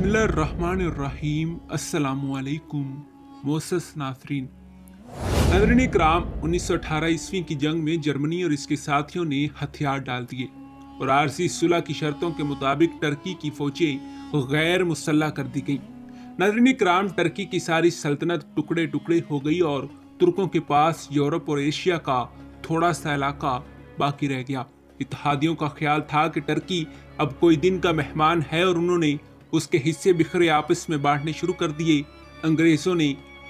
बिस्मिल्लाहिर्रहमानिर्रहीम। अस्सलामुअलैकुम मोअस्सस नाज़रीन। नाज़रीन इकराम, 1918 ईस्वी की जंग में जर्मनी और इसके साथियों ने हथियार डाल दिए और आरसी सुलह की शर्तों के मुताबिक टर्की की फौजें गैर मुसल्लह कर दी गईं। नाज़रीन इकराम, टर्की की सारी सल्तनत टुकड़े टुकड़े हो गई और तुर्कों के पास यूरोप और एशिया का थोड़ा सा इलाका बाकी रह गया। इत्तेहादियों का ख्याल था कि टर्की अब कोई दिन का मेहमान है और उन्होंने उसके हिस्से बिखरे आपस में बांटने शुरू कर दिए। अंग्रेजों ने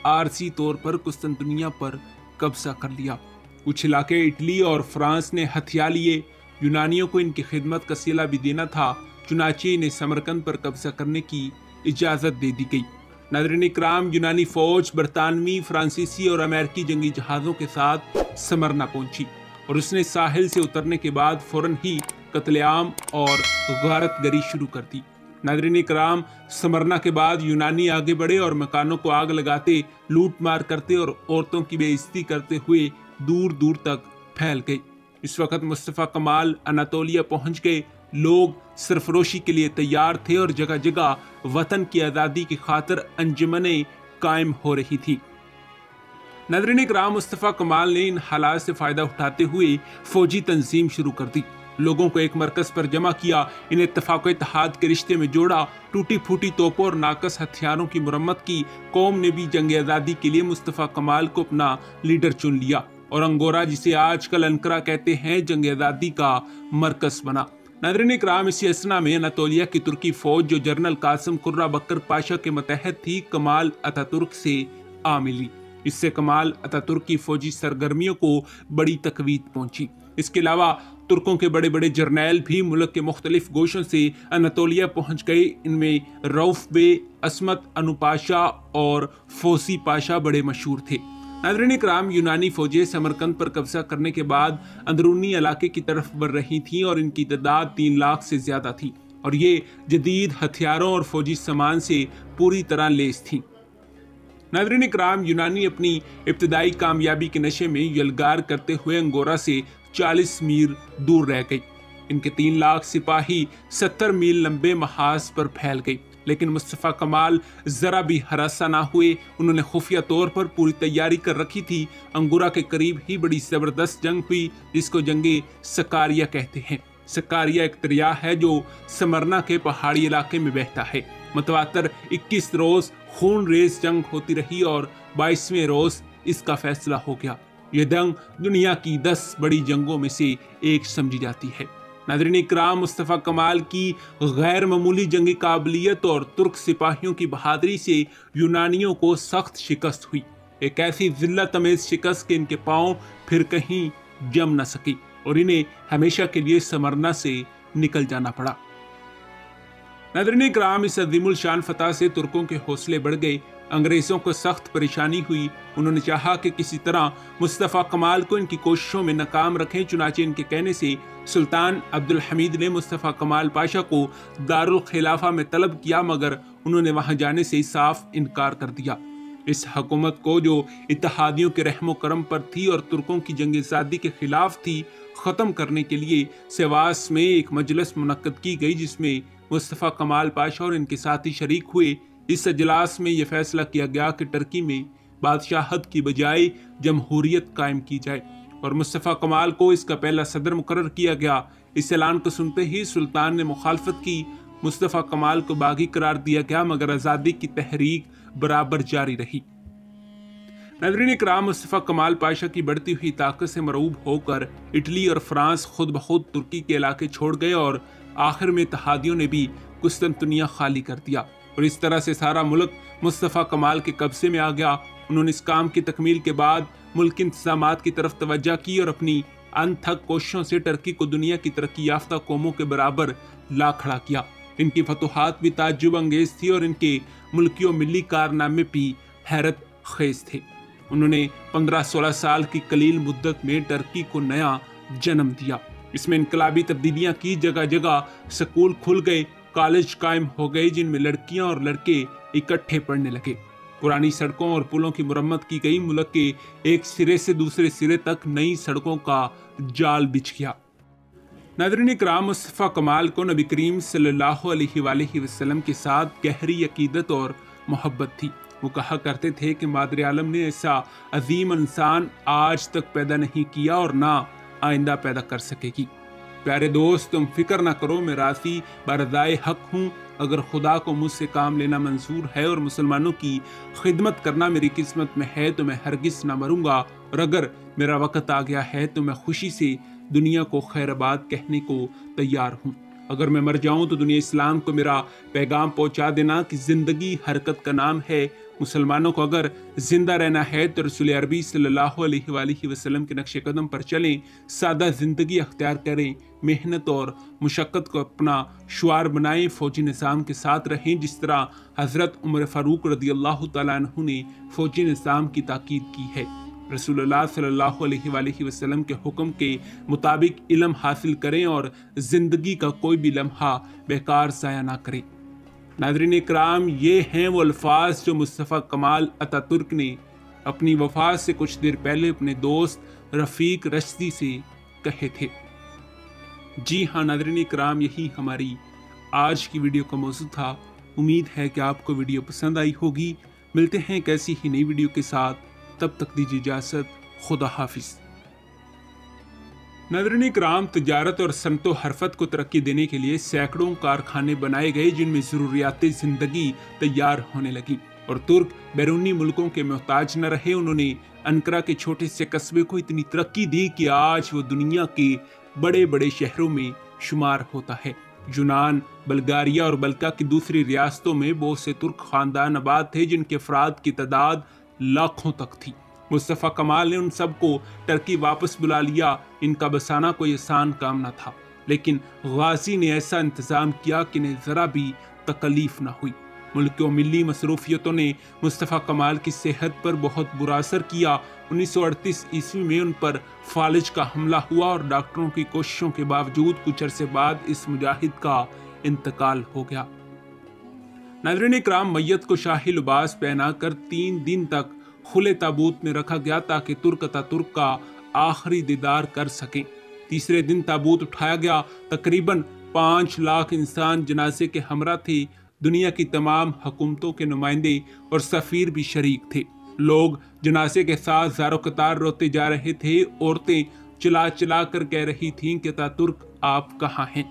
आरसी तौर पर कुस्तुनतुनिया पर कब्जा कर लिया। कुछ इलाके इटली और फ्रांस ने हथिया लिए। यूनानियों को इनकी खिदमत का सिला भी देना था, चुनाचे इन्हें समरकंद पर कब्जा करने की इजाजत दे दी गई। नाज़रीन इकराम, यूनानी फौज बरतानवी, फ्रांसीसी और अमेरिकी जंगी जहाजों के साथ समरना पहुंची और उसने साहिल से उतरने के बाद फौरन ही कत्लेआम और गारतगरी शुरू कर दी। नाज़रीन इकराम, समरना के बाद यूनानी आगे बढ़े और मकानों को आग लगाते, लूट मार करते और औरतों की बेइज्जती करते हुए दूर दूर तक फैल गए। इस वक्त मुस्तफ़ा कमाल अनातोलिया पहुंच गए। लोग सरफरोशी के लिए तैयार थे और जगह जगह वतन की आज़ादी की खातिर अंजुमनें कायम हो रही थी। नाज़रीन इकराम, मुस्तफ़ा कमाल ने इन हालात से फ़ायदा उठाते हुए फौजी तंजीम शुरू कर दी। लोगों को एक मरकज़ पर जमा किया, इन्हें इत्तेफ़ाक़ इत्तेहाद के रिश्ते में जोड़ा, टूटी फूटी तोपों और नाकस हथियारों की मुरम्मत की। कौम ने भी जंग आज़ादी के लिए मुस्तफ़ा कमाल को अपना लीडर चुन लिया और अंगोरा, जिसे आजकल अंकरा कहते हैं, जंग आज़ादी का मरकज़ बना। नाज़रीन इकराम, इसी असना में अनातोलिया की तुर्की फ़ौज, जो जनरल कासिम कुर्रा बकर पाशा के मतहत थी, कमाल अतातुर्क से आ मिली। इससे कमाल अतातुर्क की फौजी सरगर्मियों को बड़ी तकवीत पहुंची। इसके अलावा तुर्कों के बड़े बड़े जर्नैल भी मुल्क के मुख्तलिफ गोशों से अनातोलिया पहुंच गए। इनमें रऊफ बे, असमत अनु पाशा और फोसी पाशा बड़े मशहूर थे। नाज़रीन इकराम, यूनानी फौजें समरकंद पर कब्जा करने के बाद अंदरूनी इलाके की तरफ बढ़ रही थीं और इनकी तादाद 3 लाख से ज्यादा थी और ये जदीद हथियारों और फौजी सामान से पूरी तरह लैस थीं। नाज़रीन इकराम, यूनानी अपनी इब्तदाई कामयाबी के नशे में यलगार करते हुए अंगोरा से 40 मील दूर रह गई। इनके 3 लाख सिपाही 70 मील लंबे महाज पर फैल गए, लेकिन मुस्तफ़ा कमाल जरा भी हरासा ना हुए। उन्होंने खुफिया तौर पर पूरी तैयारी कर रखी थी। अंगोरा के करीब ही बड़ी जबरदस्त जंग हुई, जिसको जंगे सकारिया कहते हैं। सकारिया एक दरिया है जो समरना के पहाड़ी इलाके में बहता है। मतवातर 21 रोज खून रेस जंग होती रही और 22वें रोज इसका फैसला हो गया। यह जंग दुनिया की 10 बड़ी जंगों में से एक समझी जाती है। नाज़रीन इकराम, मुस्तफ़ा कमाल की गैर मामूली जंगी काबिलियत और तुर्क सिपाहियों की बहादुरी से यूनानियों को सख्त शिकस्त हुई। एक ऐसी जिल्लत अमेज शिकस्त कि इनके पांव फिर कहीं जम न सकी और इन्हें हमेशा के लिए समरना से निकल जाना पड़ा। नाज़रीन इकराम, इस अज़ीमुल शान फतह से तुर्कों के हौसले बढ़ गए। अंग्रेजों को सख्त परेशानी हुई। उन्होंने चाहा कि किसी तरह मुस्तफ़ा कमाल को इनकी कोशिशों में नाकाम रखें। चुनाचे इनके कहने से सुल्तान अब्दुल हमीद ने मुस्तफ़ा कमाल पाशा को दारुल खिलाफा में तलब किया, मगर उन्होंने वहां जाने से साफ इनकार कर दिया। इस हुकूमत को, जो इत्तेहादियों के रहमो करम पर थी और तुर्कों की जंग आज़ादी के खिलाफ थी, ख़त्म करने के लिए सेवास में एक मजलिस मुनक्कद की गई, जिसमें मुस्तफ़ा कमाल पाशा और इनके साथी शरीक हुए। इस अजलास में यह फैसला किया गया कि टर्की में बादशाहत की बजाय जमहूरियत कायम की जाए और मुस्तफ़ा कमाल को इसका पहला सदर मुकर्रर किया गया। इस ऐलान को सुनते ही सुल्तान ने मुखालफत की। मुस्तफ़ा कमाल को बागी करार दिया गया, मगर आज़ादी की तहरीक बराबर जारी रही। नाज़रीन इकराम, मुस्तफ़ा कमाल पाशा की बढ़ती हुई ताकत से मरूब होकर इटली और फ्रांस खुद ब खुद तुर्की के इलाके छोड़ गए और आखिर में इत्तेहादियों ने भी कुस्तुनतुनिया खाली कर दिया और इस तरह से सारा मुल्क मुस्तफ़ा कमाल के कब्जे में आ गया। उन्होंने इस काम की तकमील के बाद मुल्क के इंतज़ामात की तरफ तवज्जो की और अपनी अनथक कोशिशों से टर्की को दुनिया की तरक्की याफ्ता कौमों के बराबर ला खड़ा किया। इनकी फतुहात भी ताज्जुब अंगेज थी और इनके मुल्की और मिली कारनामे भी हैरत खेज थे। उन्होंने 15-16 साल की कलील मुद्दत में टर्की को नया जन्म दिया। इसमें इनकलाबी तब्दीलियां की। जगह जगह स्कूल खुल गए, कॉलेज कायम हो गए, जिनमें लड़कियां और लड़के इकट्ठे पढ़ने लगे। पुरानी सड़कों और पुलों की मुरम्मत की गई। मुल्क के एक सिरे से दूसरे सिरे तक नई सड़कों का जाल बिछ गया। नाज़रीन इकराम, मुस्तफ़ा कमाल को नबी करीम सल्लल्लाहु अलैहि वसल्लम के साथ गहरी अकीदत और मोहब्बत थी। वो कहा करते थे कि मादर आलम ने ऐसा अजीम इंसान आज तक पैदा नहीं किया और ना आइंदा पैदा कर सकेगी। प्यारे दोस्त, तुम फिक्र ना करो, मैं राज़ी बरदाए हक हूँ। अगर खुदा को मुझसे काम लेना मंजूर है और मुसलमानों की खिदमत करना मेरी किस्मत में है तो मैं हरगिज़ ना मरूंगा, और अगर मेरा वक्त आ गया है तो मैं खुशी से दुनिया को खैरबाद कहने को तैयार हूँ। अगर मैं मर जाऊं तो दुनिया इस्लाम को मेरा पैगाम पहुंचा देना कि ज़िंदगी हरकत का नाम है। मुसलमानों को अगर जिंदा रहना है तो रसूल अरबी सल्लल्लाहु अलैहि वसल्लम के नक्शे कदम पर चलें, सादा ज़िंदगी अख्तियार करें, मेहनत और मुशक्क़त को अपना शुआर बनाएं, फ़ौजी निज़ाम के साथ रहें जिस तरह हज़रत उमर फ़ारूक रदियल्लाहु तआला अन्हु ने फ़ौजी निज़ाम की ताकीद की है। रसूलुल्लाह सल्लल्लाहु अलैहि वसल्लम के हुक्म के मुताबिक इल्म हासिल करें और ज़िंदगी का कोई भी लम्हा बेकार ज़ाया ना करें। नाज़रीन इकराम, ये हैं वो अल्फाज जो मुस्तफ़ा कमाल अतातुर्क ने अपनी वफ़ात से कुछ देर पहले अपने दोस्त रफ़ीक रश्दी से कहे थे। जी हाँ नाज़रीन इकराम, यही हमारी आज की वीडियो का मौजू था। उम्मीद है कि आपको वीडियो पसंद आई होगी। मिलते हैं एक ऐसी ही नई वीडियो के साथ, तब तक दीजिए इजाज़त। खुदा हाफिज़। नाज़रीन इकराम, तिजारत और सनतो हरफत को तरक्की देने के लिए सैकड़ों कारखाने बनाए गए जिनमें ज़रूरियाती ज़िंदगी तैयार होने लगी और तुर्क बैरूनी मुल्कों के मोहताज न रहे। उन्होंने अनकरा के छोटे से कस्बे को इतनी तरक्की दी कि आज वो दुनिया के बड़े बड़े शहरों में शुमार होता है। यूनान, बल्गारिया और बल्का की दूसरी रियासतों में बहुत से तुर्क ख़ानदान आबाद थे जिनके अफराद की तादाद लाखों तक थी। मुस्तफ़ा कमाल ने उन सबको टर्की वापस बुला लिया। इनका बसाना कोई आसान काम न था, लेकिन गाजी ने ऐसा इंतज़ाम किया कि इन्हें ज़रा भी तकलीफ न हुई। मुल्क और मिली मसरूफियतों ने मुस्तफ़ा कमाल की सेहत पर बहुत बुरा असर किया। 1938 ईस्वी में उन पर फालिज का हमला हुआ और डॉक्टरों की कोशिशों के बावजूद कुछ अरसे बाद इस मुजाहिद का इंतकाल हो गया। नाज़रीन इकराम, मैयत को शाही लिबास पहनाकर 3 दिन तक खुले ताबूत में रखा गया ताकि तुर्क अतातुर्क का आखिरी दीदार कर सकें। तीसरे दिन ताबूत उठाया गया। तकरीबन 5 लाख इंसान जनाजे के हमरा थे। दुनिया की तमाम हुकूमतों के नुमाइंदे और सफ़ीर भी शरीक थे। लोग जनाजे के साथ ज़ारो कतार रोते जा रहे थे। औरतें चिल्ला चिल्ला कर कह रही थीं कि अतातुर्क आप कहाँ हैं।